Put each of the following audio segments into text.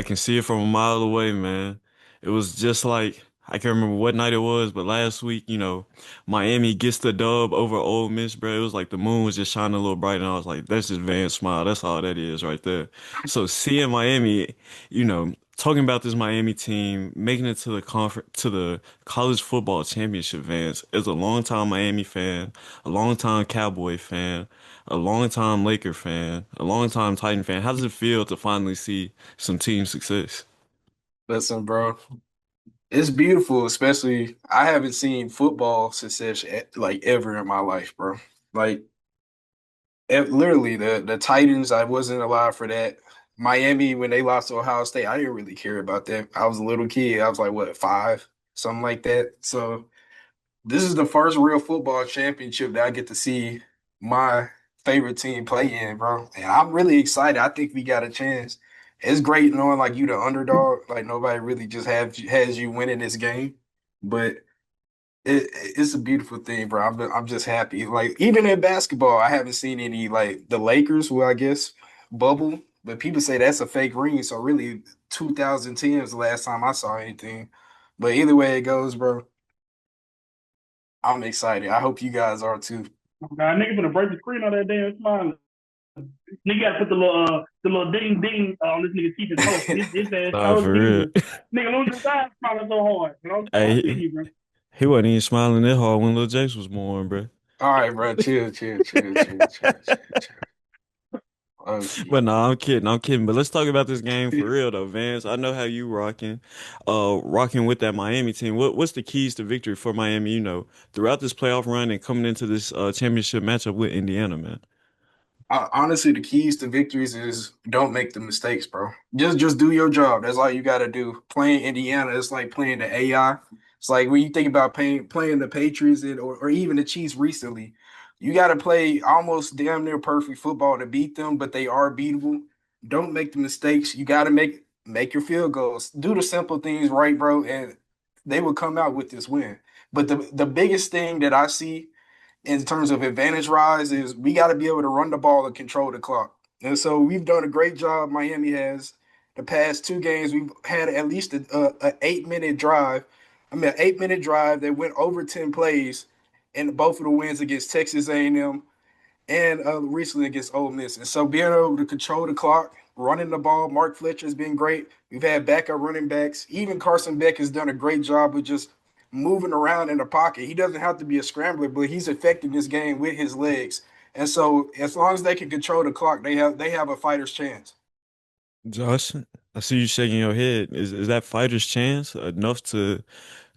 I can see it from a mile away, man. It was just like I can't remember what night it was, but last week, Miami gets the dub over Ole Miss, bro. It was like the moon was just shining a little bright, and I was like, "That's just Vance smile. That's all that is right there." So seeing Miami, talking about this Miami team making it to the conference to the college football championship, Vance, as a longtime Miami fan, a longtime Cowboy fan, a longtime Laker fan, a longtime Titan fan. How does it feel to finally see some team success? Listen, bro, it's beautiful, especially I haven't seen football success like ever in my life, bro. Like literally the Titans, I wasn't alive for that. Miami, when they lost to Ohio State, I didn't really care about that. I was a little kid. I was like, what, five? Something like that. So this is the first real football championship that I get to see my favorite team play in, bro. And I'm really excited. I think we got a chance. It's great knowing like you the underdog, like nobody really just has you winning this game. But it's a beautiful thing, bro. I'm just happy. Like even in basketball, I haven't seen any like the Lakers, who I guess bubble, but people say that's a fake ring. So really, 2010 is the last time I saw anything. But either way it goes, bro, I'm excited. I hope you guys are too. God, nigga finna break the screen on that damn smile. Nigga gotta put the little ding ding on this nigga teeth and toast. His ass Nah, so for see real. you. Nigga lose his eyes smiling so hard. You know? So I Hey, see you, bro. he wasn't even smiling that hard when Lil Jace was born, bro. All right, bro. Chill, chill, chill, chill, chill, chill, chill. But Okay. no, I'm kidding. I'm kidding. But let's talk about this game for real though, Vance. I know how you rocking with that Miami team. What's the keys to victory for Miami, throughout this playoff run and coming into this championship matchup with Indiana, man? Honestly, the keys to victories is don't make the mistakes, bro. Just do your job. That's all you got to do. Playing Indiana, it's like playing the AI. It's like when you think about playing the Patriots or even the Chiefs recently, you got to play almost damn near perfect football to beat them, but they are beatable. Don't make the mistakes. You got to make your field goals. Do the simple things right, bro, and they will come out with this win. But the biggest thing that I see in terms of advantage rise is we got to be able to run the ball and control the clock. And so we've done a great job. Miami has the past two games. We've had at least a 8 minute drive. I mean, an 8 minute drive that went over 10 plays in both of the wins against Texas A&M and recently against Ole Miss. And so being able to control the clock, running the ball, Mark Fletcher has been great. We've had backup running backs. Even Carson Beck has done a great job with just moving around in the pocket. He doesn't have to be a scrambler, but he's affecting this game with his legs. And so as long as they can control the clock, they have a fighter's chance. Josh, I see you shaking your head. Is that fighter's chance enough to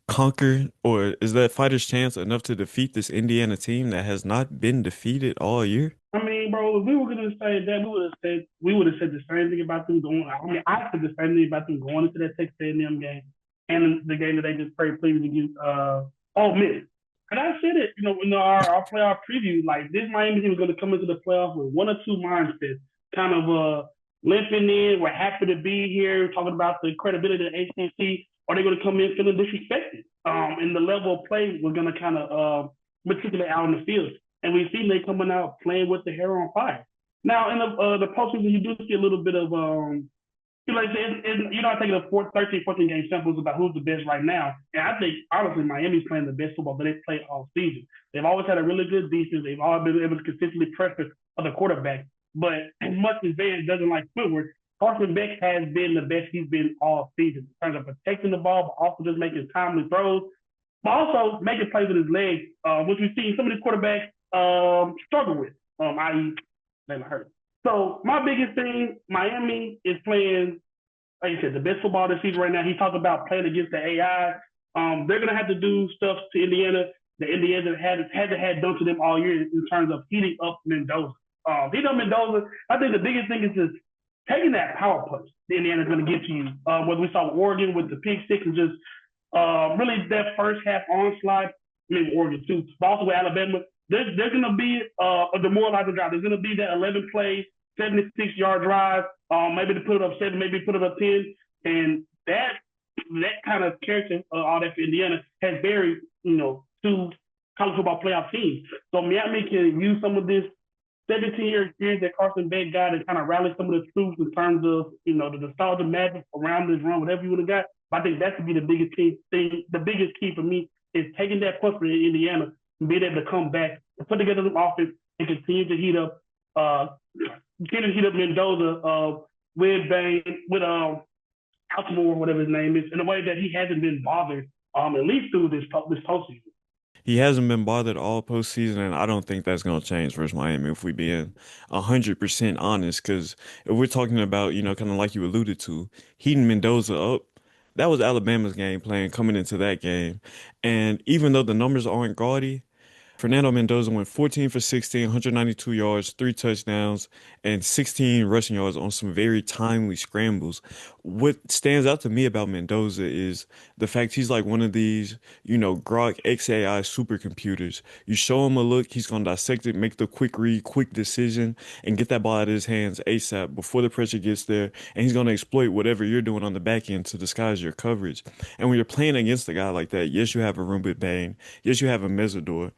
conquer, or is that fighter's chance enough to defeat this Indiana team that has not been defeated all year? I mean, bro, if we were gonna say that, we would have said the same thing about them going. I mean, I said the same thing about them going into that Texas A&M game and the game that they just played previously against Ole Miss. And I said it, in our playoff preview, like this Miami team is gonna come into the playoff with one or two mindsets, kind of limping in. We're happy to be here, talking about the credibility of the ACC. Or they're gonna come in feeling disrespected. And the level of play was gonna kind of matriculate out in the field and we've seen they coming out playing with the hair on fire. Now in the postseason, you do see a little bit of like you're not taking a 13, 14 game samples about who's the best right now. And I think honestly, Miami's playing the best football that they've played all season. They've always had a really good defense. They've always been able to consistently pressure other quarterbacks. But as much as Vance doesn't like footwork, Carson Beck has been the best he's been all season in terms of protecting the ball, but also just making timely throws, but also making plays with his legs, which we've seen some of these quarterbacks struggle with, i.e., they hurt. So my biggest thing, Miami is playing, like you said, the best football this season right now. He talked about playing against the AI. They're gonna have to do stuff to Indiana. The Indiana had done to them all year in terms of heating up Mendoza. Heating up Mendoza. I think the biggest thing is just taking that power punch the Indiana's going to get to you. What we saw with Oregon with the pick six and just really that first half onslaught. I mean, Oregon too, but also with Alabama. There's going to be a demoralizing drive. There's going to be that 11 play, 76-yard drive, maybe to put it up seven, maybe put it up 10. And that kind of character, all that for Indiana, has buried, two college football playoff teams. So Miami can use some of this 17-year experience that Carson Beck got and kind of rally some of the troops in terms of, the nostalgia magic around this run, whatever you would have got. But I think that could be the biggest key thing. The biggest key for me is taking that push for Indiana and being able to come back and put together an offense and continue to heat up, uh, continue to heat up Mendoza with Bain, with Altimore, whatever his name is, in a way that he hasn't been bothered, at least through this postseason. He hasn't been bothered all postseason, and I don't think that's going to change versus Miami if we being 100% honest. Because if we're talking about, kind of like you alluded to, heating Mendoza up, that was Alabama's game plan coming into that game. And even though the numbers aren't gaudy, Fernando Mendoza went 14 for 16, 192 yards, three touchdowns, and 16 rushing yards on some very timely scrambles. What stands out to me about Mendoza is the fact he's like one of these, Grok XAI supercomputers. You show him a look, he's going to dissect it, make the quick read, quick decision, and get that ball out of his hands ASAP before the pressure gets there. And he's going to exploit whatever you're doing on the back end to disguise your coverage. And when you're playing against a guy like that, yes, you have a Ruben Bain. Yes, you have a Mesidor.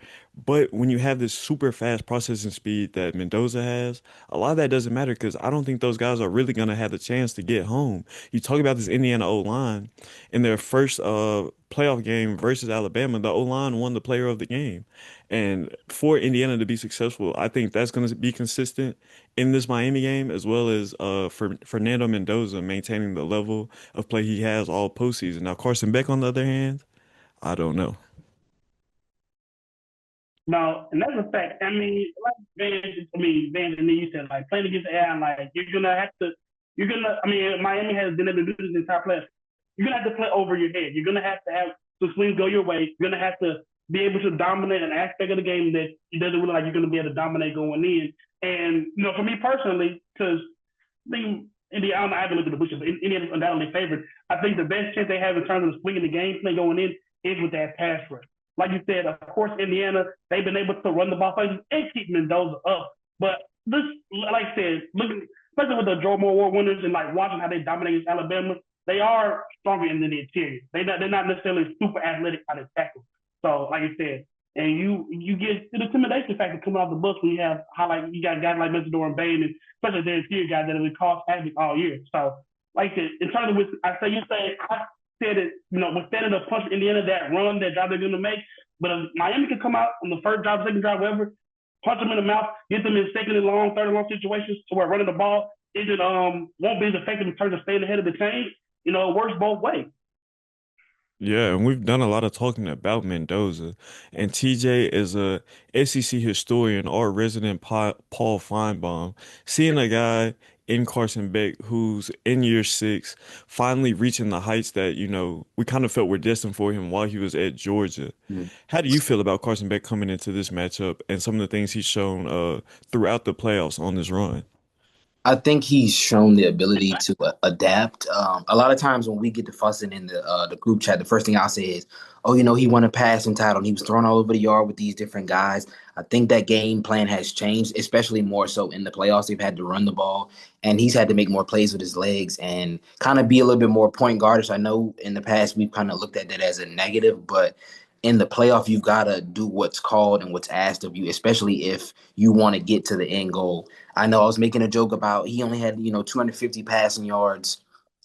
But when you have this super fast processing speed that Mendoza has, a lot of that doesn't matter because I don't think those guys are really going to have the chance to get home. You talk about this Indiana O-line in their first playoff game versus Alabama, the O-line won the player of the game. And for Indiana to be successful, I think that's going to be consistent in this Miami game as well as for Fernando Mendoza maintaining the level of play he has all postseason. Now, Carson Beck, on the other hand, I don't know. No, and that's a fact. I mean, like Van, and then you said like playing against AI, like I mean, Miami has been able to do this entire playoffs. You're gonna have to play over your head. You're gonna have to have the swings go your way. You're gonna have to be able to dominate an aspect of the game that it doesn't look like you're gonna be able to dominate going in. And for me personally, because I think Indiana, I haven't looked at the bushes, but Indiana's undoubtedly favored. I think the best chance they have in terms of swinging the game play going in is with that pass rush. Like you said, of course, Indiana, they've been able to run the ball and keep Mendoza up. But this, like I said, looking, especially with the Joe Moore Award winners and like watching how they dominate Alabama, they are stronger in the interior. They're not necessarily super athletic out of tackle. So, like I said, and you get the intimidation factor coming off the bus when you have highlight you got guys like Mesidor and Bain, and especially the interior guys that have been caused havoc all year. So, like I said, in terms of which I said it, with standing up punch Indiana that run that drive they're going to make. But if Miami can come out on the first drive, second drive, whatever, punch them in the mouth, get them in second and long, third and long situations to where running the ball isn't won't be as effective in terms of staying ahead of the chain. It works both ways. Yeah, and we've done a lot of talking about Mendoza, and TJ is a SEC historian or resident Paul Feinbaum. Seeing a guy in Carson Beck who's in year six, finally reaching the heights that, we kind of felt were destined for him while he was at Georgia. How do you feel about Carson Beck coming into this matchup and some of the things he's shown throughout the playoffs on this run? I think he's shown the ability to adapt. A lot of times when we get to fussing in the group chat, the first thing I'll say is, "Oh, he won a passing title and he was thrown all over the yard with these different guys." I think that game plan has changed, especially more so in the playoffs. They've had to run the ball, and he's had to make more plays with his legs and kind of be a little bit more point guardish. I know in the past we've kind of looked at that as a negative, but in the playoff, you've got to do what's called and what's asked of you, especially if you want to get to the end goal. I know I was making a joke about he only had 250 passing yards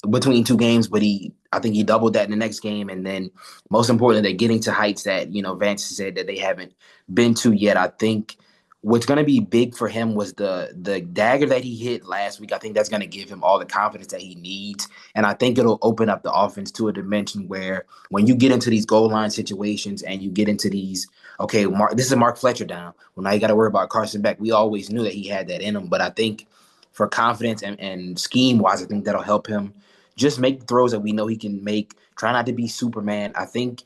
between two games, but I think he doubled that in the next game. And then most importantly, they're getting to heights that Vance said that they haven't been to yet. I think what's going to be big for him was the dagger that he hit last week. I think that's going to give him all the confidence that he needs, and I think it'll open up the offense to a dimension where when you get into these goal line situations and you get into these, okay, this is Mark Fletcher down. Well, now you got to worry about Carson Beck. We always knew that he had that in him, but I think for confidence and scheme wise, I think that'll help him just make the throws that we know he can make. Try not to be Superman. I think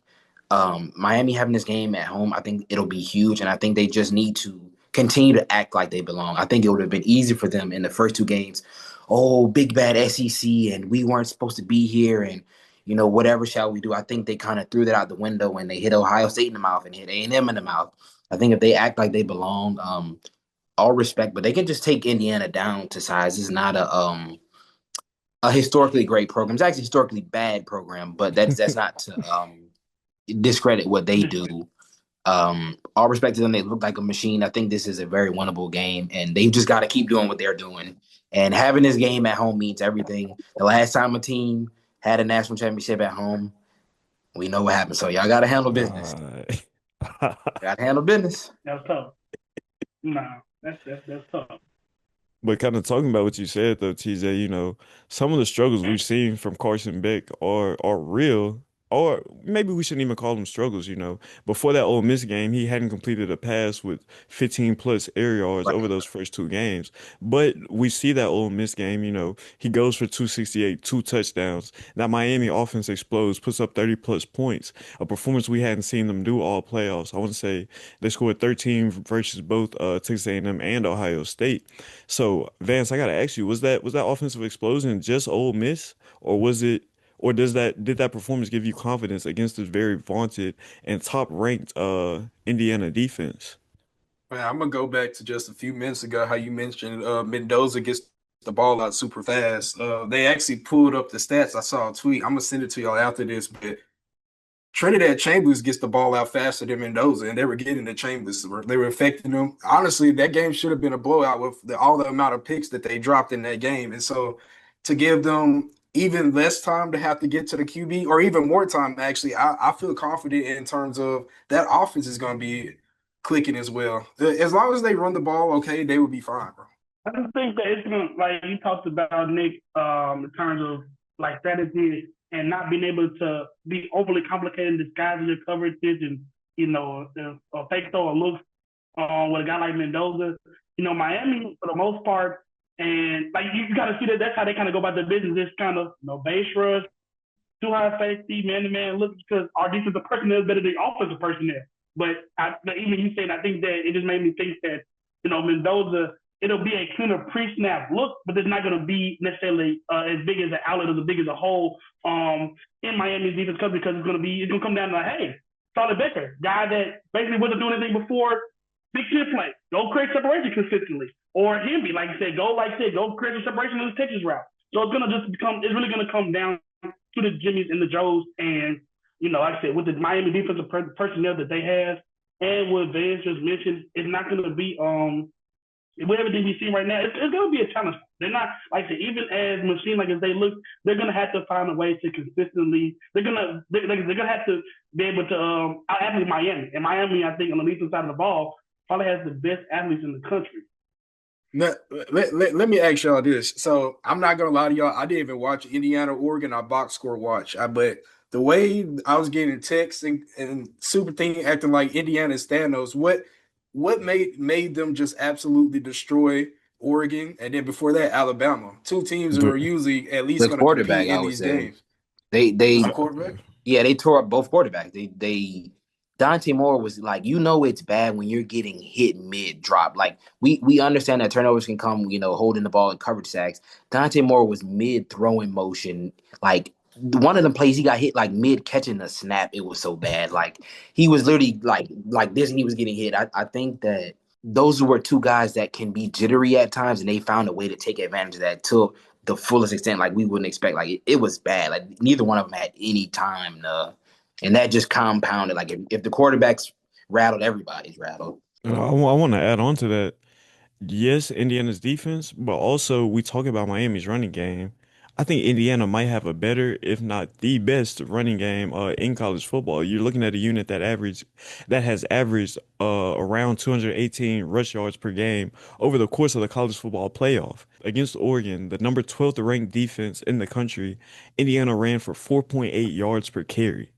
Miami having this game at home, I think it'll be huge, and I think they just need to continue to act like they belong. I think it would have been easy for them in the first two games. Oh, big bad SEC, and we weren't supposed to be here, and whatever shall we do? I think they kind of threw that out the window when they hit Ohio State in the mouth and hit A&M in the mouth. I think if they act like they belong, all respect, but they can just take Indiana down to size. It's not a historically great program. It's actually a historically bad program, but that's not to discredit what they do. All respect to them, they look like a machine. I think this is a very winnable game, and they've just got to keep doing what they're doing. And having this game at home means everything. The last time a team had a national championship at home, we know what happened. So y'all got to handle business. Right. Got to handle business. That's tough. Nah, that's tough. But kind of talking about what you said though, TJ, some of the struggles we've seen from Carson Beck are real, or maybe we shouldn't even call them struggles. Before that Ole Miss game, he hadn't completed a pass with 15 plus air yards Right. over those first two games. But we see that Ole Miss game, he goes for 268, two touchdowns. That Miami offense explodes, puts up 30 plus points, a performance we hadn't seen them do all playoffs. I want to say they scored 13 versus both Texas A&M and Ohio State. So, Vance, I gotta ask you, was that offensive explosion just Ole Miss, or was it, or did that performance give you confidence against this very vaunted and top ranked Indiana defense? Man, I'm gonna go back to just a few minutes ago how you mentioned Mendoza gets the ball out super fast. They actually pulled up the stats. I saw a tweet. I'm gonna send it to y'all after this, but Trinidad Chambers gets the ball out faster than Mendoza, and they were getting the Chambers. They were affecting them. Honestly, that game should have been a blowout with all the amount of picks that they dropped in that game. And so to give them even less time to have to get to the QB, or even more time, actually, I feel confident in terms of that offense is going to be clicking as well. As long as they run the ball okay, they will be fine, bro. I just think that it's gonna like you talked about Nick, in terms of like strategy and not being able to be overly complicated in disguising your coverages and fake throw or look with a guy like Mendoza. Miami for the most part, and like you got to see that that's how they kind of go about their business. It's kind of base rush, too high safety, man to man look because our defensive personnel is better than offensive personnel. But even you saying, I think that it just made me think that Mendoza, it'll be a cleaner pre-snap look, but it's not going to be necessarily as big as an outlet or as big as a hole in Miami's defense because it's going to come down to like, hey, Charlie Baker, guy that basically wasn't doing anything before, big shit play, go create separation consistently, or Hemby, like you said, go create some separation in the Texas route. So it's really going to come down to the Jimmys and the Joes, and like I said, with the Miami defensive personnel that they have, and what Vance just mentioned, it's not going to be with everything we see right now, it's going to be a challenge. They're not, like I said, even as machine like as they look, they're going to have to find a way to consistently. They're going to have to be able to out-athlete Miami. And Miami, I think, on the defensive side of the ball, probably has the best athletes in the country. Now, let me ask y'all this. So I'm not gonna lie to y'all. I didn't even watch Indiana, Oregon. I box score watch. But the way I was getting texts and super thing acting like Indiana is Thanos, what made them just absolutely destroy Oregon, and then before that, Alabama, two teams who The are usually at least The going to quarterback, compete I in would these say. games. They Was the quarterback? Yeah, they tore up both quarterbacks. They Dante Moore was like, it's bad when you're getting hit mid drop. Like we understand that turnovers can come, holding the ball in coverage sacks. Dante Moore was mid throwing motion. Like one of the plays he got hit like mid catching the snap. It was so bad. Like he was literally like this and he was getting hit. I think that those were two guys that can be jittery at times, and they found a way to take advantage of that to the fullest extent, like we wouldn't expect. Like it was bad. Like neither one of them had any time and that just compounded. Like if the quarterbacks rattled, everybody's rattled. I want to add on to that. Yes, Indiana's defense, but also we talk about Miami's running game. I think Indiana might have a better, if not the best, running game in college football. You're looking at a unit that has averaged around 218 rush yards per game over the course of the college football playoff. Against Oregon, the number 12th ranked defense in the country, Indiana ran for 4.8 yards per carry.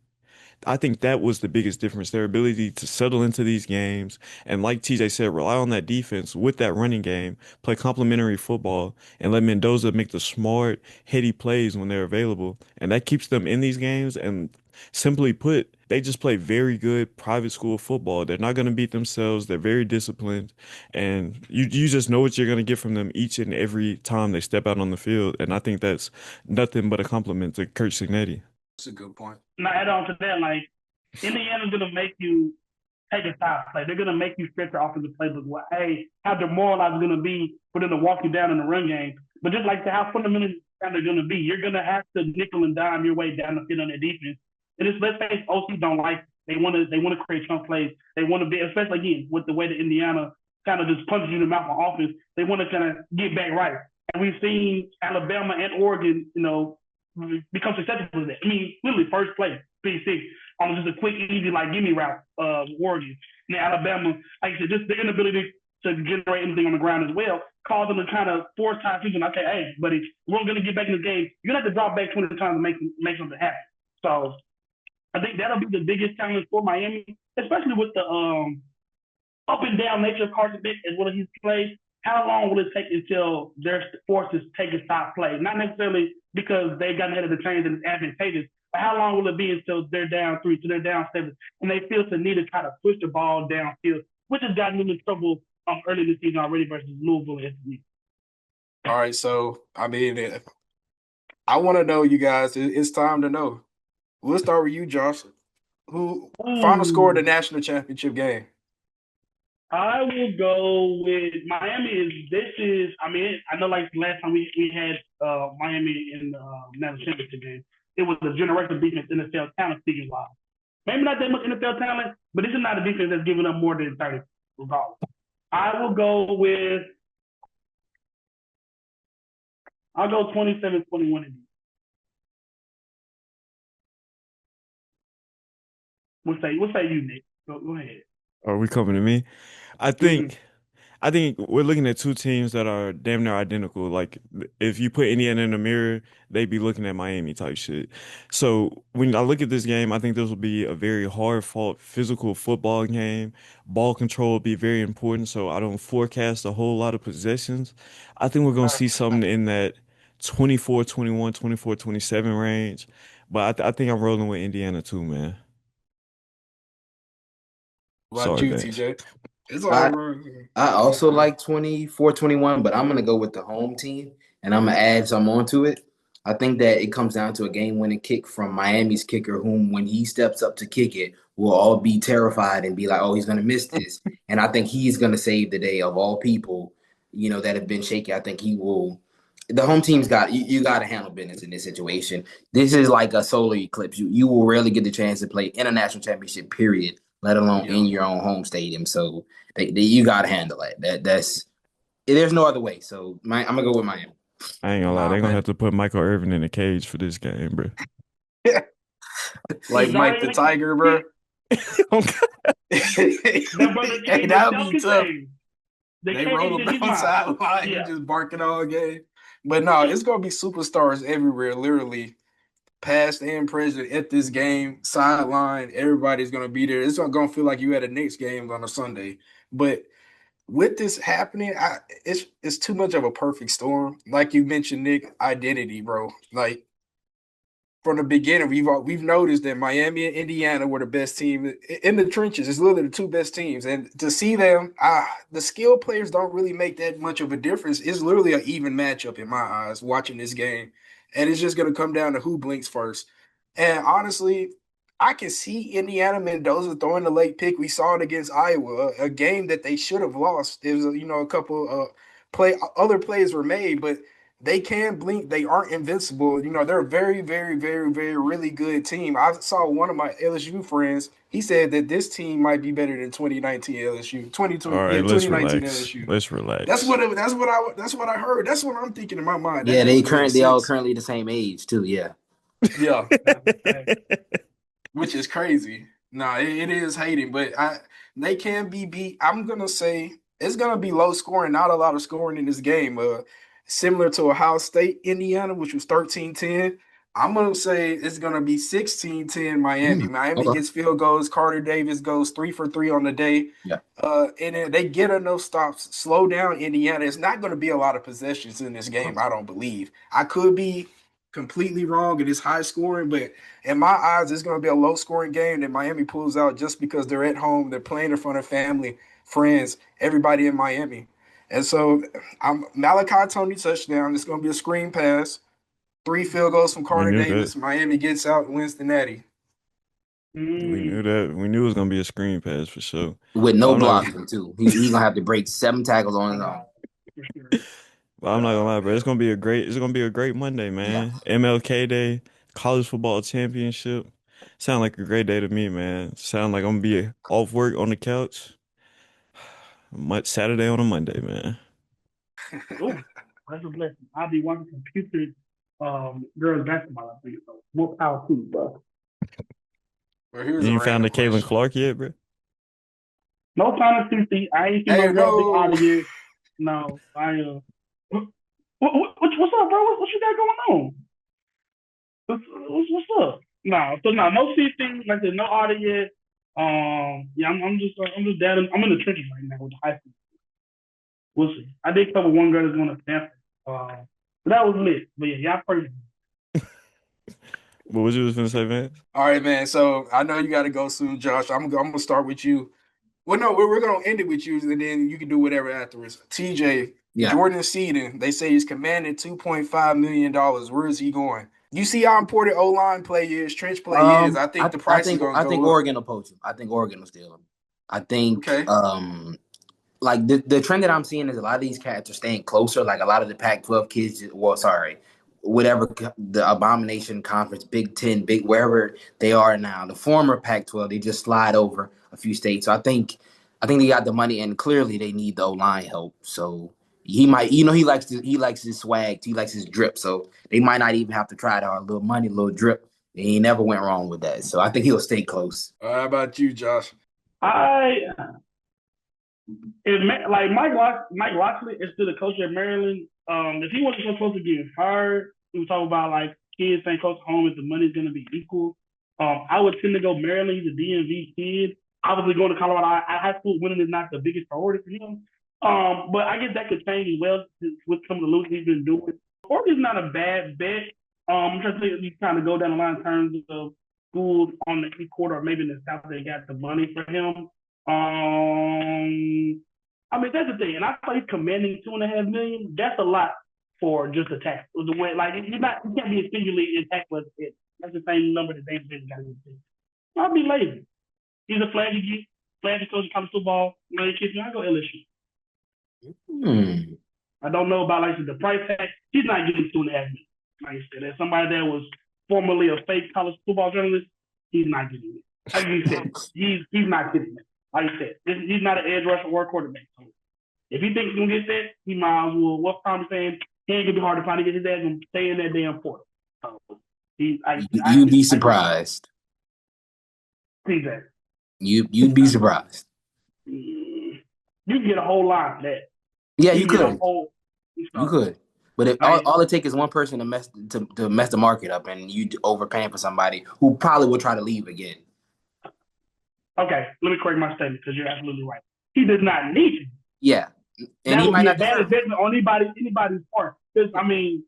I think that was the biggest difference, their ability to settle into these games and, like TJ said, rely on that defense with that running game, play complementary football, and let Mendoza make the smart, heady plays when they're available. And that keeps them in these games. And simply put, they just play very good private school football. They're not going to beat themselves. They're very disciplined. And you just know what you're going to get from them each and every time they step out on the field. And I think that's nothing but a compliment to Kurt Signetti. That's a good point. Now add on to that, like Indiana's gonna make you take a stop play. They're gonna make you stretch your offensive playbook. Well, hey, how demoralized it's gonna be for them to walk you down in the run game. But just like how fundamental they're gonna be, you're gonna have to nickel and dime your way down the field on their defense. And it's let's face OC don't like it. They want to create chunk plays. They want to be, especially again with the way that Indiana kind of just punches you in the mouth on offense. They want to kind of get back right. And we've seen Alabama and Oregon, become successful with that. I mean, literally first play, P6, on just a quick, easy, like, gimme route, Oregon. And Alabama, like I said, just the inability to generate anything on the ground as well, caused them to kind of force time fusion. I say, hey, buddy, we're going to get back in the game. You're going to have to drop back 20 times to make something happen. So I think that'll be the biggest challenge for Miami, especially with the up and down nature of Carson Beck as well as he's played. How long will it take until their forces take a stop play? Not necessarily because they've gotten ahead of the chains and it's advantageous, but how long will it be until they're down 3, till they're down 7, and they feel the need to try to push the ball downfield, which has gotten them in trouble early this season already versus Louisville and SC. All right, so I mean, I want to know, you guys. It's time to know. We'll start with you, Josh. Who final score of the national championship game? I will go with Miami. I mean, I know like last time we had Miami in the national championship game, it was a generational defense NFL talent speaking wise. Maybe not that much NFL talent, but this is not a defense that's giving up more than 30 regardless. I'll go 27-21. We'll say you, Nick. Go ahead. Are we coming to me? I Mm-hmm. think I think we're looking at two teams that are damn near identical. Like if you put Indiana in the mirror, they'd be looking at Miami type shit. So when I look at this game, I think this will be a very hard fought physical football game. Ball control will be very important, so I don't forecast a whole lot of possessions. I think we're gonna see something in that 24-21, 24-27 range. But I think I'm rolling with Indiana too, man. What about Sorry, you, Vance. TJ? It's all I right. I also like 24-21, but I'm gonna go with the home team and I'm gonna add some onto it. I think that it comes down to a game-winning kick from Miami's kicker, whom when he steps up to kick it, we'll all be terrified and be like, "Oh, he's gonna miss this." And I think he's gonna save the day of all people, that have been shaky. I think he will. The home team's got you got to handle business in this situation. This is like a solar eclipse. You will rarely get the chance to play international championship, period, let alone Yeah. in your own home stadium. So you got to handle it. That's there's no other way. So I'm gonna go with Miami. I ain't gonna lie, Nah, they're gonna man. have to put Michael Irvin in a cage for this game, bro. Like He's Mike the already Tiger, bro. that brother Hey, came in that would be tough. self-contained. They They came roll him in his down mind. sideline. He Yeah. just barking all game. But no, it's gonna be superstars everywhere, literally, past and present at this game. Sideline, everybody's gonna be there. It's not gonna feel like you had a Knicks game on a Sunday. But with this happening, it's too much of a perfect storm. Like you mentioned, Nick, identity, bro. Like from the beginning, we've noticed that Miami and Indiana were the best team in the trenches. It's literally the two best teams, and to see them, the skill players don't really make that much of a difference. It's literally an even matchup in my eyes watching this game, and it's just going to come down to who blinks first. And honestly, I can see Indiana Mendoza throwing the late pick. We saw it against Iowa, a game that they should have lost. It was a couple other plays were made, but they can blink. They aren't invincible. They're a very, very, very, very, really good team. I saw one of my LSU friends. He said that this team might be better than 2019 LSU. All 2020, yeah, right, let's 2019 relax. LSU. Let's relax. That's what I heard. That's what I'm thinking in my mind. That Yeah, doesn't make they all sense. currently the same age too. Yeah. Yeah, Hey, which is crazy. No, it is hating, but they can be beat. I'm gonna say it's gonna be low scoring, not a lot of scoring in this game. Similar to Ohio State, Indiana, which was 13-10. I'm gonna say it's gonna be 16-10 Miami. Miami Okay. gets field goals. Carter Davis goes 3 for 3 on the day. Yeah. And then they get enough stops, slow down Indiana. It's not going to be a lot of possessions in this game, I don't believe. I could be completely wrong. It is high scoring, but in my eyes, it's going to be a low scoring game that Miami pulls out just because they're at home, they're playing in front of family, friends, everybody in Miami. And so I'm Malachi Tony touchdown. It's going to be a screen pass, 3 field goals from We Carter knew that. Davis. Miami gets out and wins the Natty. We knew mm, that. We knew it was gonna be a screen pass for sure. With But no I'm not. blocking too. He gonna have to break 7 tackles on his own. for sure. But I'm not gonna lie, bro. It's gonna be a great. It's gonna be a great Monday, Yeah. man. MLK Day, college football championship. Sound like a great day to me, man. Sound like I'm gonna be off work on the couch. Much Saturday on a Monday, man. Oh, that's a blessing. I'll be watching computer girls basketball, I think. So more power to you, bro. Well, here's You a ain't found random the Caitlin question. Clark yet, bro? No time to CC. I ain't seen Hey, no girl big no. out yet. No, what's up, bro? What you got going on? What's up? No, so no CC. Like I said, no audit yet. Yeah, I'm just down. I'm in the trenches right now with the high school. We'll see. I did cover one girl that's going to Stanford. So that was lit. But yeah, y'all crazy. What was you was gonna say, man? All right, man. So I know you got to go soon, Josh. I'm gonna start with you. Well, no, we're gonna end it with you, and then you can do whatever afterwards. TJ, Yeah. Jordan Seaton, they say he's commanded $2.5 million. Where is he going? You see how important O line play is, trench play is. I think the I price is think gonna I think go up. Oregon will poach him. I think Oregon will steal him. I think Okay. like the trend that I'm seeing is a lot of these cats are staying closer. Like a lot of the Pac-12 kids, well, sorry, whatever the abomination conference, Big Ten, big wherever they are now, the former Pac-12, they just slide over a few states. So I think they got the money, and clearly they need the O-line help. So he might, he likes his swag, he likes his drip. So they might not even have to try to a little money, a little drip. He never went wrong with that. So I think he'll stay close. How about you, Josh? I like Mike Locksley is still the coach at Maryland. If he wasn't supposed to get fired, we were talking about like kids staying close to home if the money's gonna be equal. I would tend to go Maryland. He's a DMV kid. Obviously, going to Colorado high school winning is not the biggest priority for him. But I guess that could change as well with some of the losing he's been doing. Oregon's not a bad bet. I'm trying to think you kind of go down the line in terms of schools on the east quarter or maybe in the south they got the money for him. I mean that's the thing, and I thought he's commanding $2.5 million. That's a lot for just a tax. The way like you can't be singularly in tax with it. That's the same number that David got to get. I'll be lazy. He's a flashy geek, flashy coach of college football. You know, kids, I go LSU. Hmm. I don't know about like the price tag. He's not getting 2.5 million. Like I said, as somebody that was formerly a fake college football journalist, he's not getting it. Like you said, he's not getting it. Like you said, he's not an edge rusher or quarterback. So if he thinks he's gonna get that, he might as well. What's Tom saying? He ain't gonna be hard to find to get his ass and stay in that damn portal. So You'd be surprised. See that. You'd be surprised. You can get a whole lot of that. Yeah, You you can get a could. whole. You could. But if Like, all it takes is one person to mess the market up, and you overpaying for somebody who probably will try to leave again. okay, let me correct my statement because you're absolutely right. He does not need it. Yeah, and That he would might be a not bad deserve it. investment on anybody's part. Because I mean,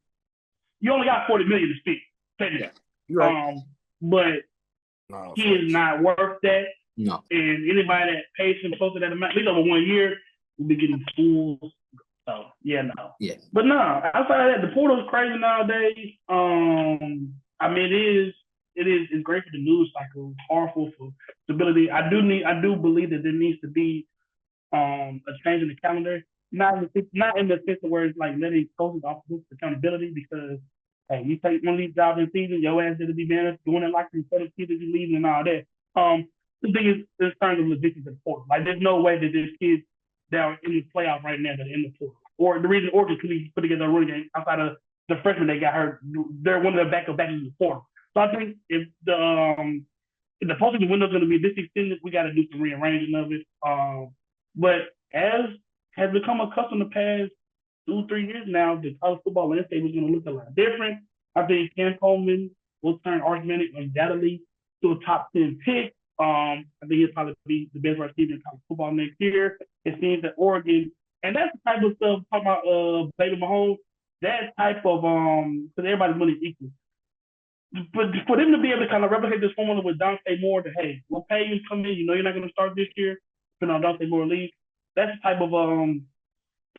you only got 40 million to spend, technically. Yeah, you're right. But No, he is not worth that. No. And anybody that pays him close to that amount, at least over 1 year, will be getting fools. So yeah, no. Yeah. But no, outside of that, the portal is crazy nowadays. I mean it's great for the news cycle, it's harmful for stability. I do believe that there needs to be a change in the calendar. Not in the sense of where it's like letting coaches off this accountability because hey, you take one of these jobs in season, your ass gonna be managed doing it like the seven kids you leaving and all that. The thing is in terms of logistics of the portal. Like there's no way that there's kids that are in the playoff right now that are in the portal. Or the reason Oregon couldn't put together a running game outside of the freshmen that got hurt, they're one of the backup back in the portal. So I think if the posting window is going to be this extended, we got to do some rearranging of it. But as has become a custom the past 2 3 years now, the college football landscape is going to look a lot different. I think Cam Coleman will turn argumented undoubtedly to a top 10 pick. I think he'll probably be the best receiver in college football next year. It seems that Oregon, and that's the type of stuff talking about Baby Mahomes. That type of because everybody's money is equal. But for them to be able to kind of replicate this formula with Dante Moore, that hey, we'll pay you to come in. You know you're not going to start this year, depending on Dante Moore league. That's the type of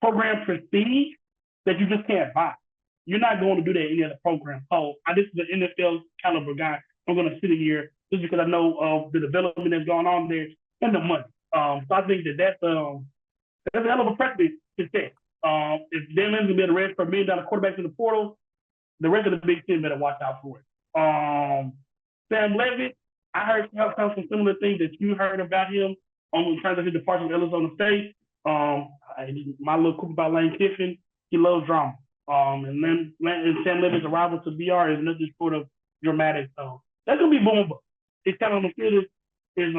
program prestige that you just can't buy. You're not going to do that in any other program. Oh, this is an NFL caliber guy. I'm going to sit here just because I know of the development that's going on there and the money. So I think that's a hell of a precedent to set. If Dan Lynn's going to be able to rest for $1 million quarterbacks in the portal, the rest of the Big Ten better watch out for it. Sam Levitt, I heard some similar things that you heard about him on terms of his departure from Arizona State. My little cool about Lane Kiffin, he loves drama. And Sam Levin's arrival to BR is nothing short of dramatic. So that's gonna be boom. It's kind of on the field is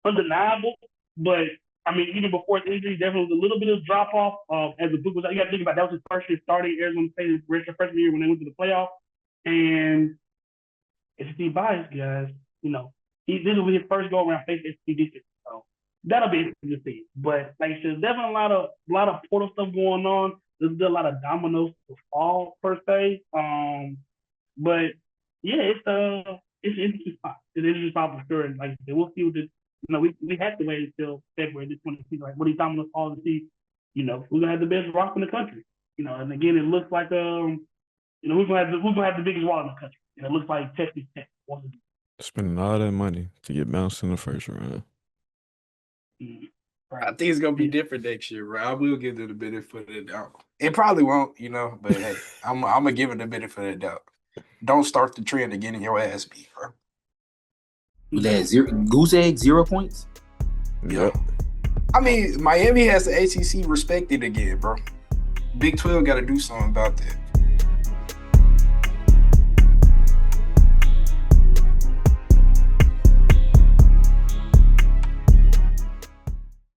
undeniable, but I mean, even before his injury, definitely was a little bit of drop off. As the book was, you got to think about that was his first year starting Arizona State, his freshman year when they went to the playoff, and SEC bias, guys. You know, this will be his first go around facing SEC defense, so that'll be interesting to see. But like I said, definitely a lot of portal stuff going on. There's still a lot of dominoes to fall per se. But yeah, it's an interesting spot. It's an interesting spot for sure. And like I said, we'll see what this. You know, we have to wait until February this point to see like what these dominoes fall to see. You know, who's gonna have the best roster in the country. You know, and again, it looks like you know, who's gonna have the biggest wallet in the country. And it looks like Texas Tech. Spending all that money to get bounced in the first round. I think it's gonna be different next year, bro. I will give them the benefit of the doubt. It probably won't, you know, but hey, I'm gonna give it the benefit of the doubt. Don't start the trend of getting your ass beat, bro. That goose egg 0 points. Yep. I mean, Miami has the ACC respected again, bro. Big 12 got to do something about that.